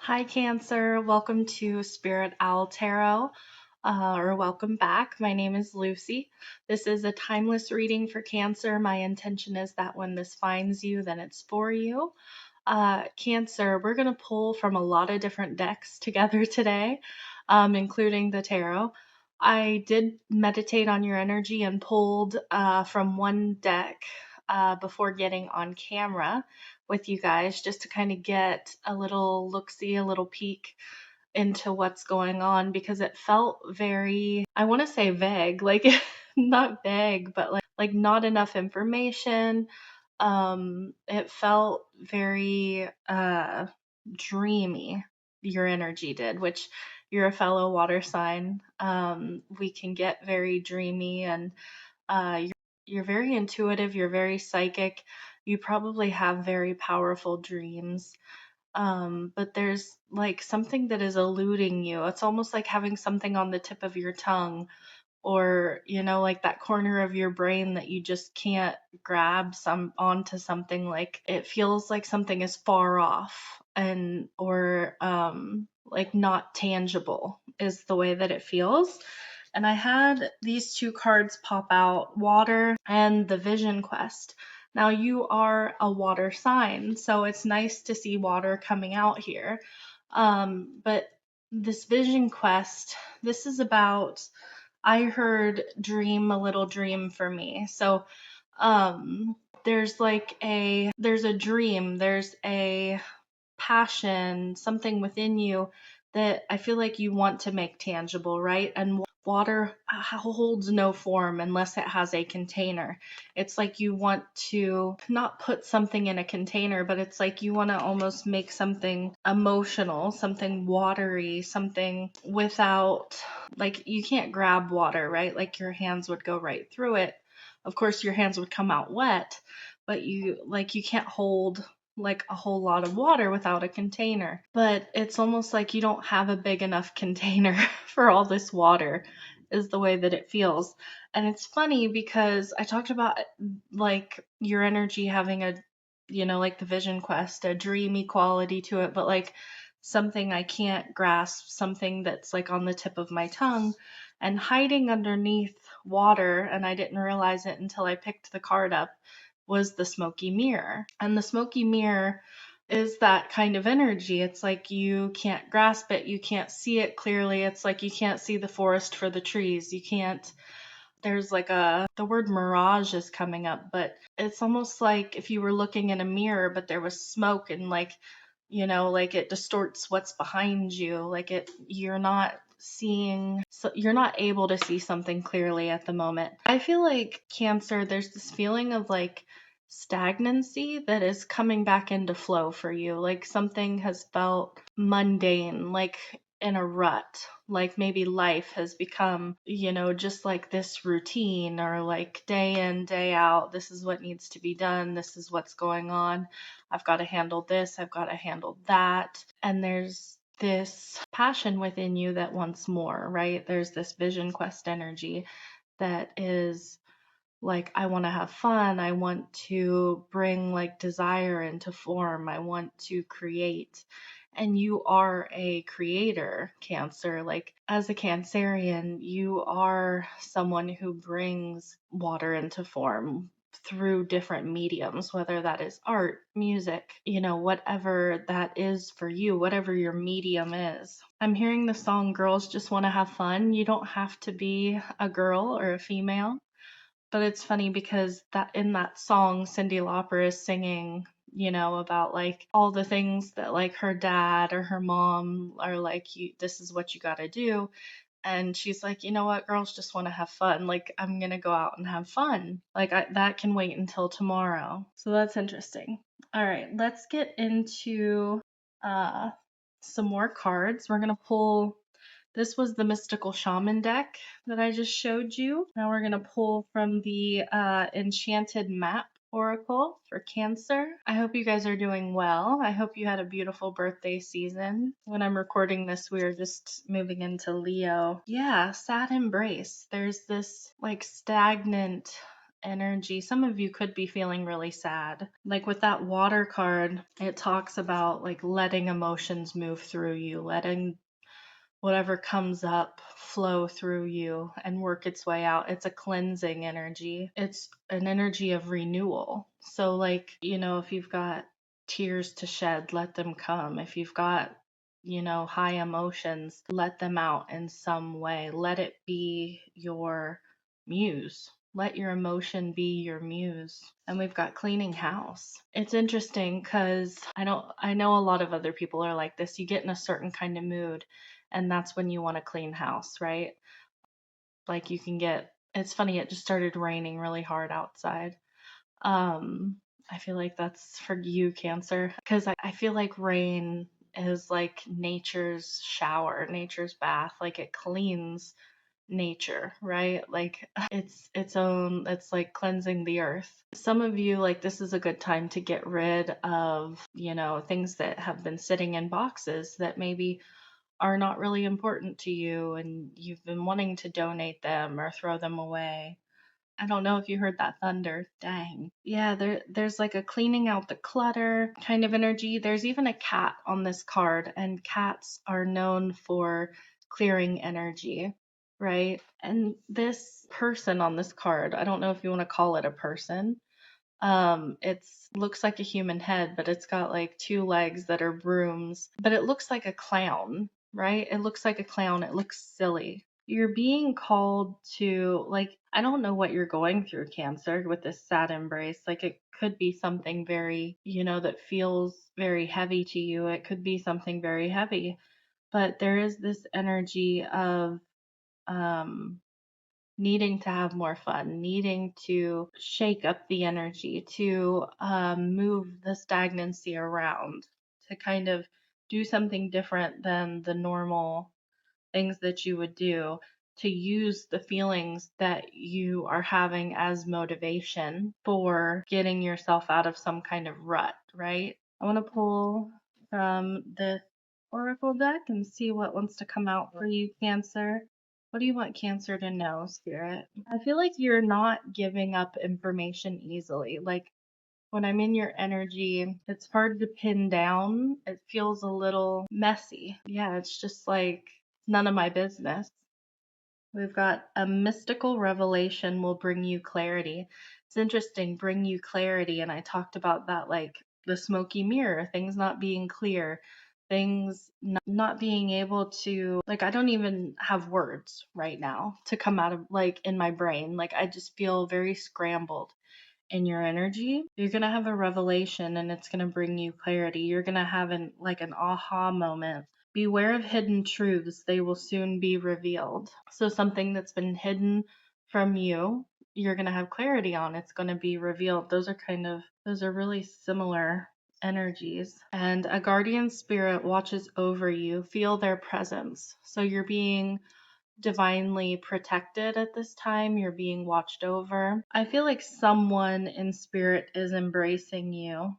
Hi, Cancer. Welcome to Spirit Owl Tarot, or welcome back. My name is Lucy. This is a timeless reading for Cancer. My intention is that when this finds you, then it's for you. Cancer, we're going to pull from a lot of different decks together today, including the tarot. I did meditate on your energy and pulled from one deck before getting on camera with you guys just to kind of get a little look-see, a little peek into what's going on because it felt very, I want to say vague, like not vague, but like not enough information. It felt very dreamy, your energy did, which you're a fellow water sign. We can get very dreamy and you're very intuitive, you're very psychic. You probably have very powerful dreams. But there's like something that is eluding you. It's almost like having something on the tip of your tongue or, like that corner of your brain that you just can't grab some onto something. Like it feels like something is far off and or like not tangible is the way that it feels. And I had these two cards pop out, Water and the Vision Quest. Now you are a water sign, so it's nice to see water coming out here. But this Vision Quest, this is about, I heard dream a little dream for me. So there's there's a dream, there's a passion, something within you that I feel like you want to make tangible, right? And water holds no form unless it has a container. It's like you want to not put something in a container, but it's like you want to almost make something emotional, something watery, something without, like you can't grab water, right? Like your hands would go right through it. Of course, your hands would come out wet, but you can't hold like a whole lot of water without a container. But it's almost like you don't have a big enough container for all this water, is the way that it feels. And it's funny because I talked about like your energy having a, like the Vision Quest, a dreamy quality to it, but like something I can't grasp, something that's like on the tip of my tongue and hiding underneath water. And I didn't realize it until I picked the card up, was the smoky mirror. And the smoky mirror is that kind of energy. It's like you can't grasp it, you can't see it clearly. It's like you can't see the forest for the trees. You can't, there's like the word mirage is coming up, but it's almost like if you were looking in a mirror, but there was smoke and like, like it distorts what's behind you. Like you're not seeing, so you're not able to see something clearly at the moment. I feel like Cancer, there's this feeling of like stagnancy that is coming back into flow for you. Like something has felt mundane, like in a rut, like maybe life has become, just like this routine or like day in, day out. This is what needs to be done. This is what's going on. I've got to handle this. I've got to handle that. And there's this passion within you that wants more, right? There's this Vision Quest energy that is like, I want to have fun. I want to bring like desire into form. I want to create. And you are a creator, Cancer. Like, as a Cancerian, you are someone who brings water into form through different mediums, whether that is art, music, whatever that is for you, whatever your medium is. I'm hearing the song Girls Just Want to Have Fun. You don't have to be a girl or a female. But it's funny because that in that song, Cyndi Lauper is singing, about like all the things that like her dad or her mom are like, this is what you got to do. And she's like, you know what, girls just want to have fun. Like, I'm going to go out and have fun. Like, that can wait until tomorrow. So that's interesting. All right, let's get into some more cards. We're going to pull. This was the Mystical Shaman deck that I just showed you. Now we're going to pull from the Enchanted Map Oracle for Cancer. I hope you guys are doing well. I hope you had a beautiful birthday season. When I'm recording this, we are just moving into Leo. Yeah, sad embrace. There's this like stagnant energy. Some of you could be feeling really sad. Like with that water card, it talks about like letting emotions move through you, letting whatever comes up flow through you and work its way out. It's a cleansing energy. It's an energy of renewal. So, like, if you've got tears to shed, let them come. If you've got, high emotions, let them out in some way. Let it be your muse. Let your emotion be your muse. And we've got cleaning house. It's interesting because I know a lot of other people are like this. You get in a certain kind of mood and that's when you want to clean house, right? Like you can get, it's funny, it just started raining really hard outside. I feel like that's for you, Cancer, because I feel like rain is like nature's shower, nature's bath. Like it cleans nature, right? Like it's its own, it's like cleansing the earth. Some of you, like, this is a good time to get rid of, things that have been sitting in boxes that maybe are not really important to you and you've been wanting to donate them or throw them away. I don't know if you heard that thunder. Dang. Yeah, there's like a cleaning out the clutter kind of energy. There's even a cat on this card, and cats are known for clearing energy, right? And this person on this card, I don't know if you want to call it a person. It's looks like a human head, but it's got like two legs that are brooms, but it looks like a clown, right? It looks like a clown. It looks silly. You're being called to, like, I don't know what you're going through, Cancer, with this sad embrace. Like, it could be something very, that feels very heavy to you. It could be something very heavy, but there is this energy of, um, needing to have more fun, needing to shake up the energy, to move the stagnancy around, to kind of do something different than the normal things that you would do, to use the feelings that you are having as motivation for getting yourself out of some kind of rut, right? I want to pull from the Oracle deck and see what wants to come out for you, Cancer. What do you want Cancer to know, Spirit? I feel like you're not giving up information easily. Like when I'm in your energy, it's hard to pin down. It feels a little messy. Yeah, it's just like none of my business. We've got a mystical revelation will bring you clarity. It's interesting, bring you clarity. And I talked about that, like the smoky mirror, things not being clear, things not being able to, like, I don't even have words right now to come out of, like, in my brain. Like, I just feel very scrambled in your energy. You're going to have a revelation and it's going to bring you clarity. You're going to have an aha moment. Beware of hidden truths, they will soon be revealed. So something that's been hidden from you, you're going to have clarity on. It's going to be revealed. Those are really similar energies. And a guardian spirit watches over you. Feel their presence. So you're being divinely protected at this time. You're being watched over. I feel like someone in spirit is embracing you.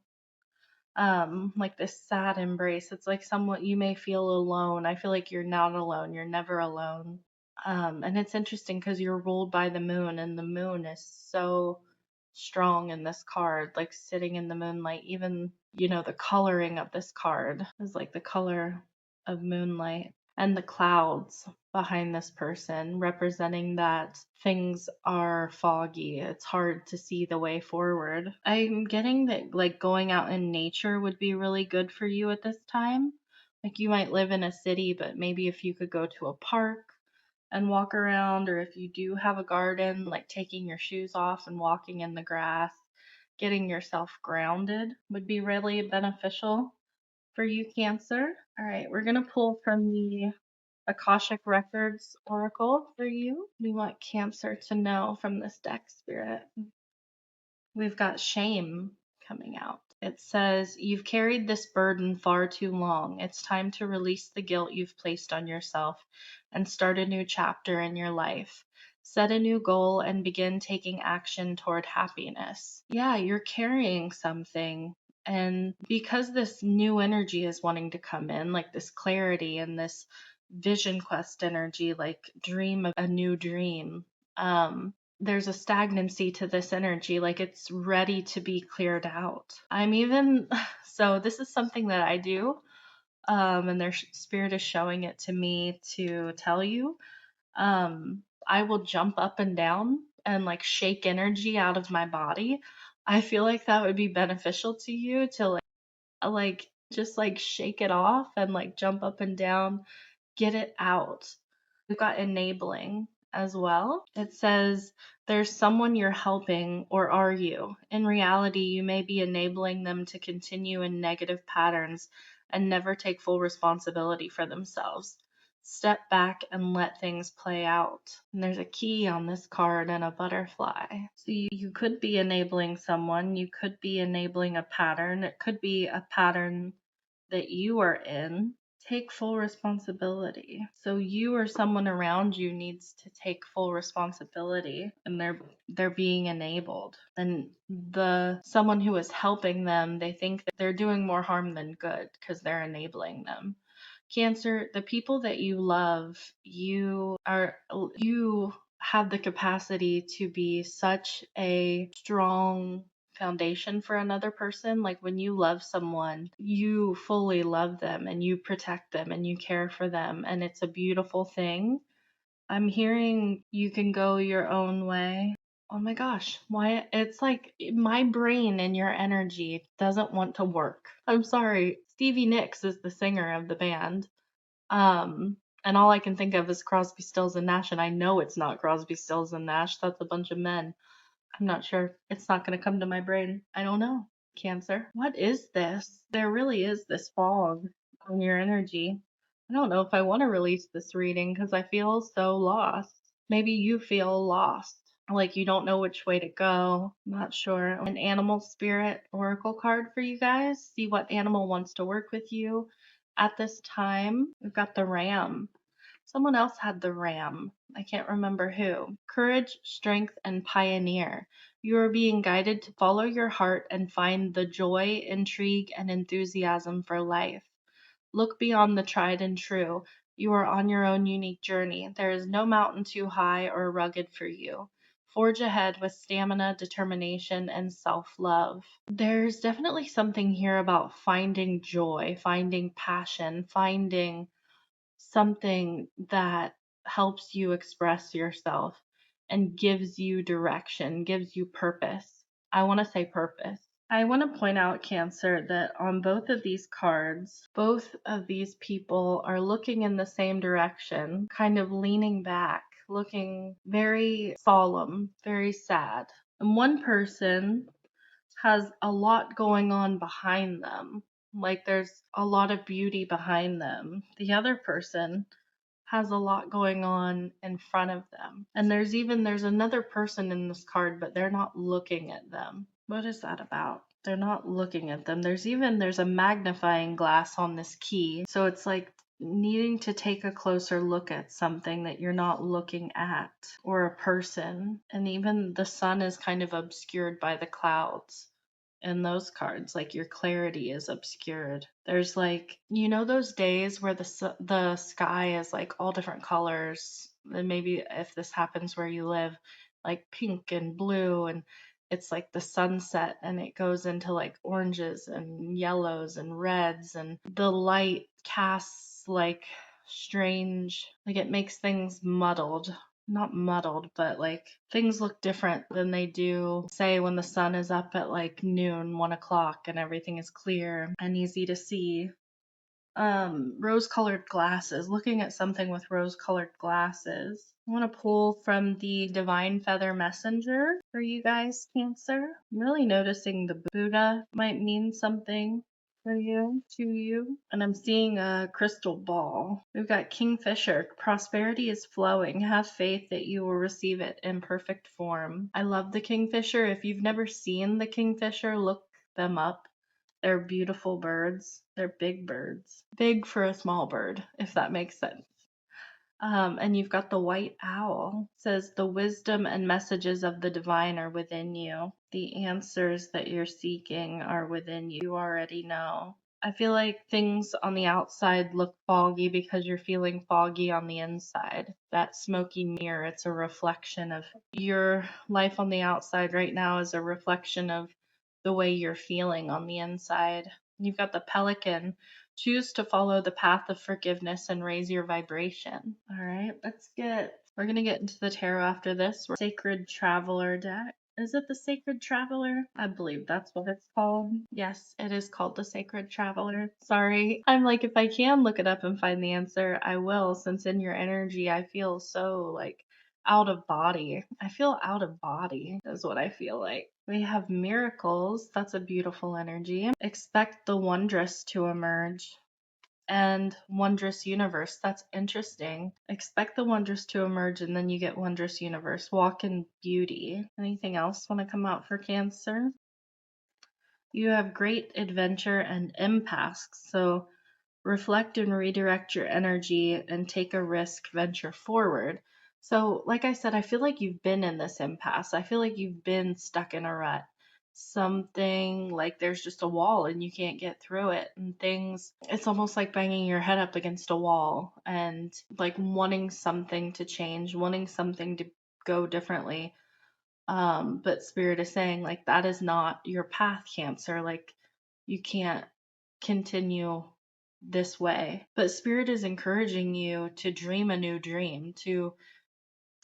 Like this sad embrace. It's like someone you may feel alone. I feel like you're not alone. You're never alone. And it's interesting because you're ruled by the moon, and the moon is so strong in this card, like sitting in the moonlight. Even, the coloring of this card is like the color of moonlight, and the clouds behind this person representing that things are foggy. It's hard to see the way forward. I'm getting that like going out in nature would be really good for you at this time. Like you might live in a city, but maybe if you could go to a park and walk around, or if you do have a garden, like taking your shoes off and walking in the grass, getting yourself grounded would be really beneficial for you, Cancer. All right, we're going to pull from the Akashic Records Oracle for you. We want Cancer to know from this deck, Spirit. We've got shame coming out. It says, you've carried this burden far too long. It's time to release the guilt you've placed on yourself and start a new chapter in your life. Set a new goal and begin taking action toward happiness. Yeah, you're carrying something. And because this new energy is wanting to come in, like this clarity and this vision quest energy, like dream of a new dream. there's a stagnancy to this energy, like it's ready to be cleared out. I'm even, so this is something that I do, and their spirit is showing it to me to tell you. I will jump up and down and like shake energy out of my body. I feel like that would be beneficial to you to like just like shake it off and like jump up and down, get it out. We've got enabling as well. It says there's someone you're helping, or are you? In reality, you may be enabling them to continue in negative patterns and never take full responsibility for themselves. Step back and let things play out. And there's a key on this card and a butterfly. So you could be enabling someone, you could be enabling a pattern, it could be a pattern that you are in. Take full responsibility. So you or someone around you needs to take full responsibility, and they're being enabled. And the someone who is helping them, they think that they're doing more harm than good because they're enabling them. Cancer, the people that you love, you have the capacity to be such a strong foundation for another person. Like when you love someone, you fully love them and you protect them and you care for them, and it's a beautiful thing. I'm hearing you can go your own way. Oh my gosh, why it's like my brain and your energy doesn't want to work. I'm sorry. Stevie Nicks is the singer of the band. Um, and all I can think of is Crosby, Stills, and Nash, and I know it's not Crosby, Stills, and Nash. That's a bunch of men. I'm not sure. It's not going to come to my brain. I don't know. Cancer. What is this? There really is this fog on your energy. I don't know if I want to release this reading because I feel so lost. Maybe you feel lost, like you don't know which way to go. Not sure. An animal spirit oracle card for you guys. See what animal wants to work with you at this time. We've got the ram. Someone else had the ram. I can't remember who. Courage, strength, and pioneer. You are being guided to follow your heart and find the joy, intrigue, and enthusiasm for life. Look beyond the tried and true. You are on your own unique journey. There is no mountain too high or rugged for you. Forge ahead with stamina, determination, and self love. There's definitely something here about finding joy, finding passion, finding something that helps you express yourself and gives you direction, gives you purpose. I want to say purpose. I want to point out, Cancer, that on both of these cards, both of these people are looking in the same direction, kind of leaning back, looking very solemn, very sad. And one person has a lot going on behind them. Like there's a lot of beauty behind them. The other person has a lot going on in front of them. And there's another person in this card, but they're not looking at them. What is that about? They're not looking at them. There's a magnifying glass on this key. So it's like needing to take a closer look at something that you're not looking at, or a person. And even the sun is kind of obscured by the clouds in those cards, like your clarity is obscured. There's like, those days where the sky is like all different colors, and maybe if this happens where you live, like pink and blue, and it's like the sunset and it goes into like oranges and yellows and reds, and the light casts like strange, like it makes things muddled, not muddled, but like things look different than they do, say, when the sun is up at like noon, 1 o'clock, and everything is clear and easy to see. Rose colored glasses, looking at something with rose colored glasses. I want to pull from the Divine Feather Messenger for you guys, Cancer. I'm really noticing the Buddha might mean something for you, to you. And I'm seeing a crystal ball. We've got Kingfisher. Prosperity is flowing. Have faith that you will receive it in perfect form. I love the Kingfisher. If you've never seen the Kingfisher, look them up. They're beautiful birds. They're big birds. Big for a small bird, if that makes sense. And you've got the white owl. It says the wisdom and messages of the divine are within you. The answers that you're seeking are within you. You already know. I feel like things on the outside look foggy because you're feeling foggy on the inside. That smoky mirror, it's a reflection of your life on the outside right now is a reflection of the way you're feeling on the inside. You've got the pelican. Choose to follow the path of forgiveness and raise your vibration. All right, we're going to get into the tarot after this. Sacred Traveler deck. Is it the Sacred Traveler? I believe that's what it's called. Yes, it is called the Sacred Traveler. Sorry. I'm like, if I can look it up and find the answer, I will, since in your energy, I feel so like out of body. I feel out of body, is what I feel like. We have miracles. That's a beautiful energy. Expect the wondrous to emerge. And wondrous universe. That's interesting. Expect the wondrous to emerge and then you get wondrous universe. Walk in beauty. Anything else want to come out for Cancer? You have great adventure and impasse. So reflect and redirect your energy and take a risk, venture forward. So, like I said, I feel like you've been in this impasse. I feel like you've been stuck in a rut. Something like there's just a wall and you can't get through it, and things, it's almost like banging your head up against a wall and like wanting something to change, wanting something to go differently. But Spirit is saying, like, that is not your path, Cancer. Like, you can't continue this way. But Spirit is encouraging you to dream a new dream, to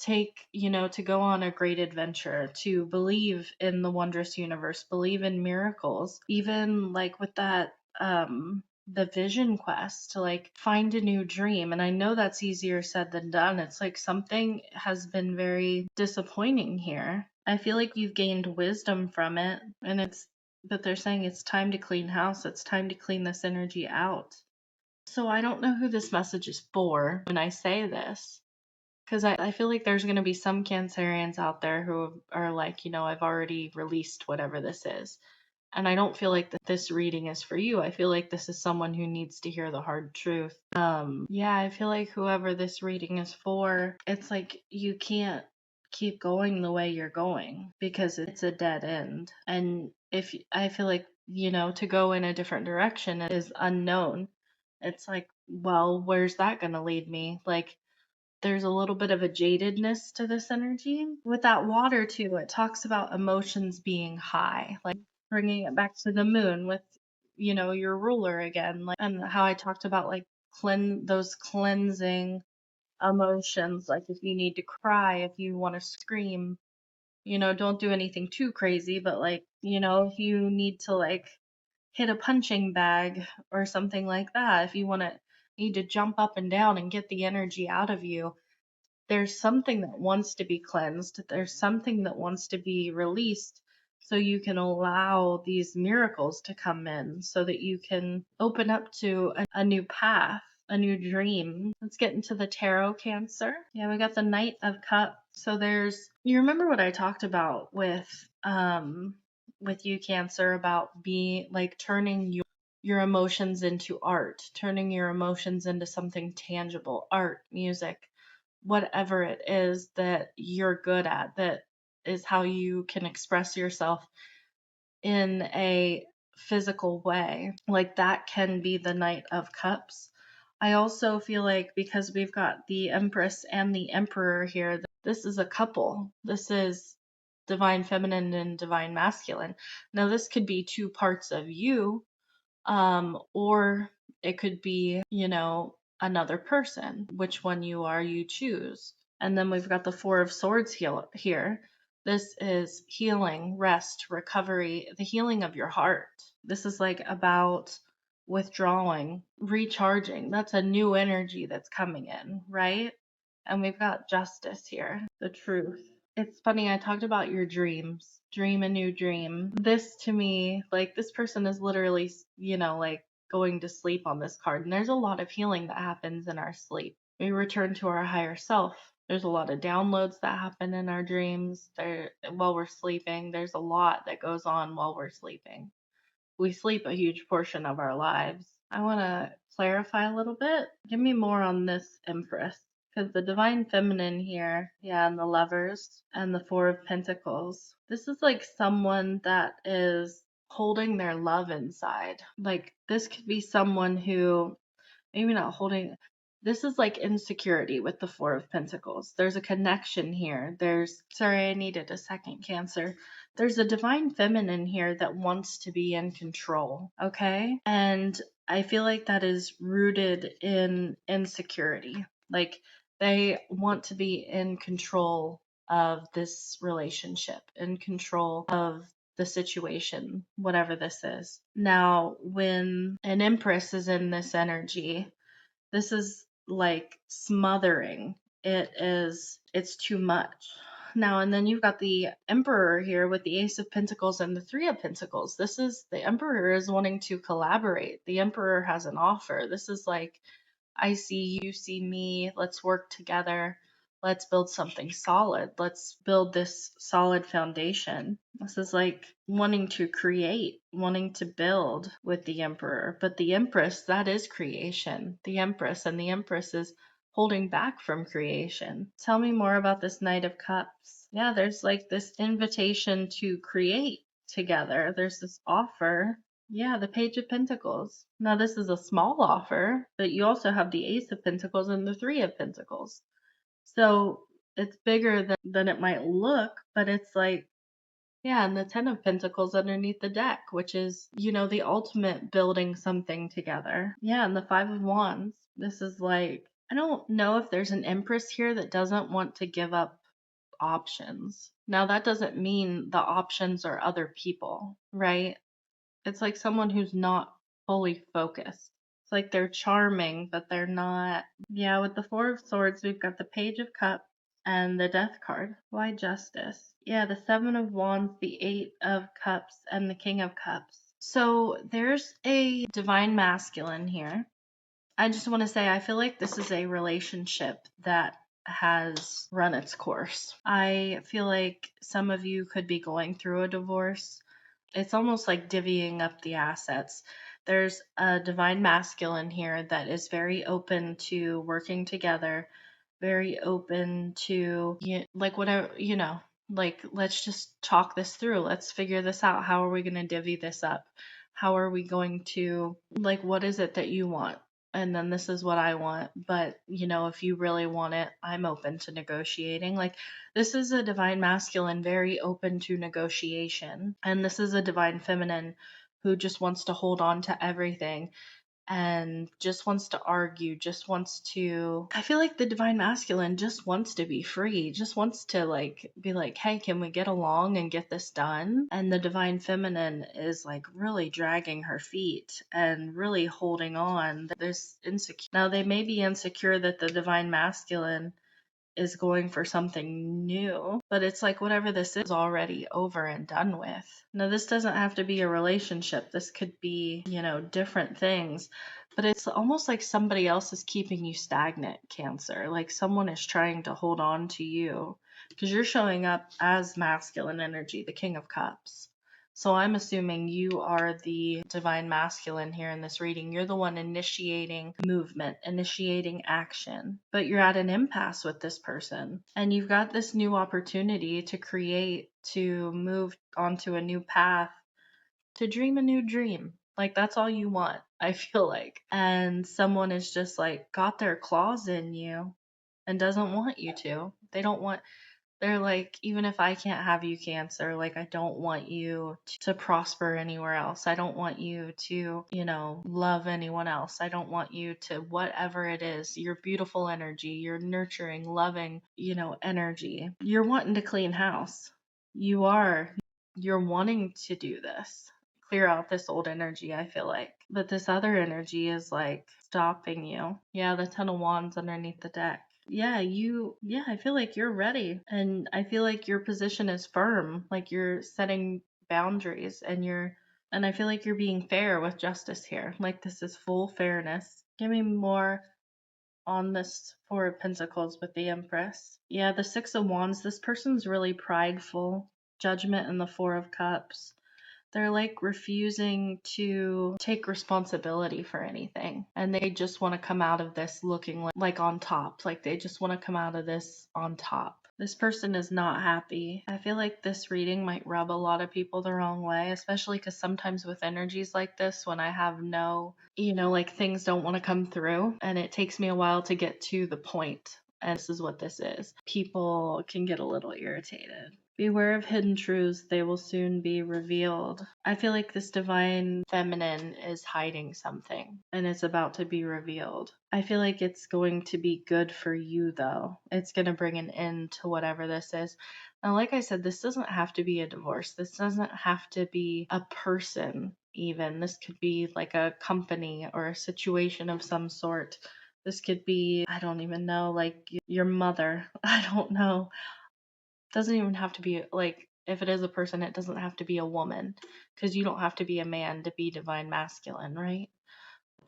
to go on a great adventure, to believe in the wondrous universe, believe in miracles, even like with that, the vision quest to like find a new dream. And I know that's easier said than done. It's like something has been very disappointing here. I feel like you've gained wisdom from it, but they're saying it's time to clean house. It's time to clean this energy out. So I don't know who this message is for when I say this, because I feel like there's going to be some Cancerians out there who are like, I've already released whatever this is. And I don't feel like that this reading is for you. I feel like this is someone who needs to hear the hard truth. Yeah, I feel like whoever this reading is for, it's like you can't keep going the way you're going because it's a dead end. And if I feel like, to go in a different direction is unknown. It's like, well, where's that going to lead me? Like, there's a little bit of a jadedness to this energy. With that water, too, it talks about emotions being high, like bringing it back to the moon with, your ruler again, like, and how I talked about like those cleansing emotions. Like if you need to cry, if you want to scream, don't do anything too crazy, but like, if you need to like hit a punching bag or something like that, if you need to jump up and down and get the energy out of you, there's something that wants to be cleansed. There's something that wants to be released so you can allow these miracles to come in so that you can open up to a new path, a new dream. Let's get into the tarot, Cancer. Yeah, we got the Knight of Cups. So you remember what I talked about with you, Cancer, about being like turning your emotions into art, turning your emotions into something tangible, art, music, whatever it is that you're good at, that is how you can express yourself in a physical way. Like that can be the Knight of Cups. I also feel like because we've got the Empress and the Emperor here, this is a couple. This is divine feminine and divine masculine. Now, this could be two parts of you, or it could be, another person. Which one you are, you choose. And then we've got the Four of Swords here. This is healing, rest, recovery, the healing of your heart. This is like about withdrawing, recharging. That's a new energy that's coming in, right? And we've got Justice here, the truth. It's funny, I talked about your dreams. Dream a new dream. This to me, like this person is literally, like going to sleep on this card. And there's a lot of healing that happens in our sleep. We return to our higher self. There's a lot of downloads that happen in our dreams while we're sleeping. There's a lot that goes on while we're sleeping. We sleep a huge portion of our lives. I want to clarify a little bit. Give me more on this Empress. Because the Divine Feminine here, yeah, and the Lovers, and the Four of Pentacles. This is like someone that is holding their love inside. Like this could be someone who maybe not holding, this is like insecurity with the Four of Pentacles. There's a connection here. Sorry, I needed a second, Cancer. There's a divine feminine here that wants to be in control, okay? And I feel like that is rooted in insecurity. Like they want to be in control of this relationship, in control of the situation, whatever this is. Now, when an Empress is in this energy, this is like smothering. It's too much. Now, and then you've got the Emperor here with the Ace of Pentacles and the Three of Pentacles. The Emperor is wanting to collaborate. The Emperor has an offer. This is like, I see you see me. Let's work together. Let's build something solid. Let's build this solid foundation. This is like wanting to create, wanting to build with the Emperor. But the Empress, that is creation. The Empress, and the Empress is holding back from creation. Tell me more about this Knight of Cups. Yeah, there's like this invitation to create together. There's this offer. Yeah, the Page of Pentacles. Now, this is a small offer, but you also have the Ace of Pentacles and the Three of Pentacles. So it's bigger than it might look, but it's like, yeah, and the Ten of Pentacles underneath the deck, which is, the ultimate building something together. Yeah, and the Five of Wands. This is like, I don't know if there's an Empress here that doesn't want to give up options. Now, that doesn't mean the options are other people, right? It's like someone who's not fully focused. It's like they're charming, but they're not. Yeah, with the Four of Swords, we've got the Page of Cups and the Death card. Why Justice? Yeah, the Seven of Wands, the Eight of Cups, and the King of Cups. So there's a divine masculine here. I just want to say, I feel like this is a relationship that has run its course. I feel like some of you could be going through a divorce. It's almost like divvying up the assets. There's a divine masculine here that is very open to working together, very open to, like, whatever, like, let's just talk this through. Let's figure this out. How are we going to divvy this up? How are we going to, like, what is it that you want? And then this is what I want. But, if you really want it, I'm open to negotiating. Like, this is a divine masculine, very open to negotiation. And this is a divine feminine who just wants to hold on to everything and just wants to argue, just wants to. I feel like the divine masculine just wants to be free, just wants to like be like, hey, can we get along and get this done? And the divine feminine is like really dragging her feet and really holding on. There's insecure. Now, they may be insecure that the divine masculine is going for something new, but it's like whatever this is already over and done with. Now, this doesn't have to be a relationship. This could be, different things, but it's almost like somebody else is keeping you stagnant, Cancer. Like someone is trying to hold on to you because you're showing up as masculine energy, the King of Cups. So I'm assuming you are the divine masculine here in this reading. You're the one initiating movement, initiating action, but you're at an impasse with this person. And you've got this new opportunity to create, to move onto a new path, to dream a new dream. Like that's all you want, I feel like. And someone is just like got their claws in you and doesn't want you to. They're like, even if I can't have you, Cancer, like, I don't want you to prosper anywhere else. I don't want you to, love anyone else. I don't want you to, whatever it is, your beautiful energy, your nurturing, loving, energy. You're wanting to clean house. You're wanting to do this. Clear out this old energy, I feel like. But this other energy is like stopping you. Yeah, the Ten of Wands underneath the deck. Yeah, I feel like you're ready. And I feel like your position is firm. Like you're setting boundaries and I feel like you're being fair with justice here. Like this is full fairness. Give me more on this Four of Pentacles with the Empress. Yeah, the Six of Wands. This person's really prideful. Judgment and the Four of Cups. They're like refusing to take responsibility for anything. And they just want to come out of this looking like on top. Like they just want to come out of this on top. This person is not happy. I feel like this reading might rub a lot of people the wrong way, especially because sometimes with energies like this, when I have no, like things don't want to come through and it takes me a while to get to the point. And this is what this is. People can get a little irritated. Beware of hidden truths, they will soon be revealed. I feel like this divine feminine is hiding something and it's about to be revealed. I feel like it's going to be good for you though. It's going to bring an end to whatever this is. Now, like I said, this doesn't have to be a divorce. This doesn't have to be a person, even. This could be like a company or a situation of some sort. This could be, I don't even know, like your mother. I don't know. Doesn't even have to be like, if it is a person, it doesn't have to be a woman because you don't have to be a man to be divine masculine, right?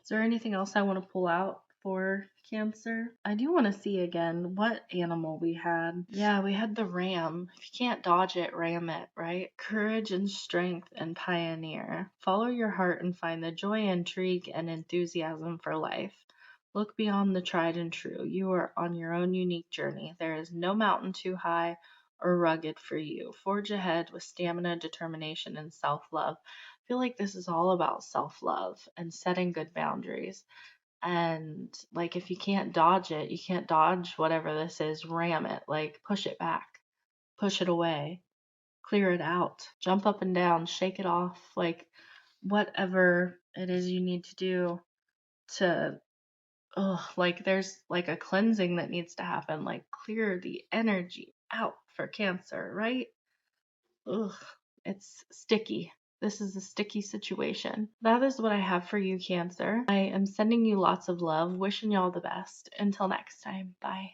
Is there anything else I want to pull out for Cancer? I do want to see again what animal we had. Yeah, we had the ram. If you can't dodge it, ram it, right? Courage and strength and pioneer. Follow your heart and find the joy, intrigue, and enthusiasm for life. Look beyond the tried and true. You are on your own unique journey. There is no mountain too high or rugged for you. Forge ahead with stamina, determination, and self love. I feel like this is all about self love and setting good boundaries. And like, if you can't dodge it, you can't dodge whatever this is, ram it, like, push it back, push it away, clear it out, jump up and down, shake it off, like, whatever it is you need to do to, like, there's like a cleansing that needs to happen, like, clear the energy out for Cancer, right? Ugh, it's sticky. This is a sticky situation. That is what I have for you, Cancer. I am sending you lots of love, wishing you all the best. Until next time, bye.